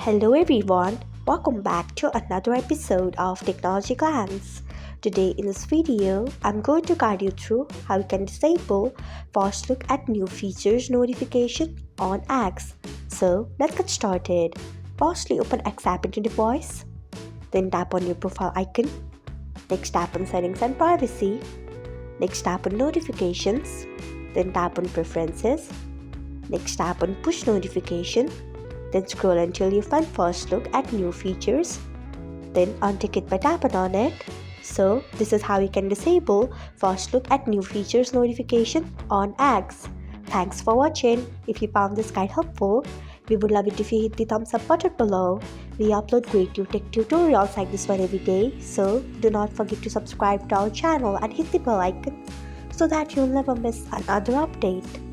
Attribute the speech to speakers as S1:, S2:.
S1: Hello everyone, welcome back to another episode of Technologyglance. Today in this video, I'm going to guide you through how you can disable fast look at new features notification on X. So let's get started. Firstly, open X app into device, then tap on your profile icon. Next tap on settings and privacy. Next tap on notifications, then tap on preferences. Next tap on push notification. Then scroll until you find first look at new features. Then untick it by tapping on it. So this is how you can disable first look at new features notification on X. Thanks for watching. If you found this guide helpful, we would love it if you hit the thumbs up button below. We upload great new tech tutorials like this one every day. So do not forget to subscribe to our channel and hit the bell icon so that you'll never miss another update.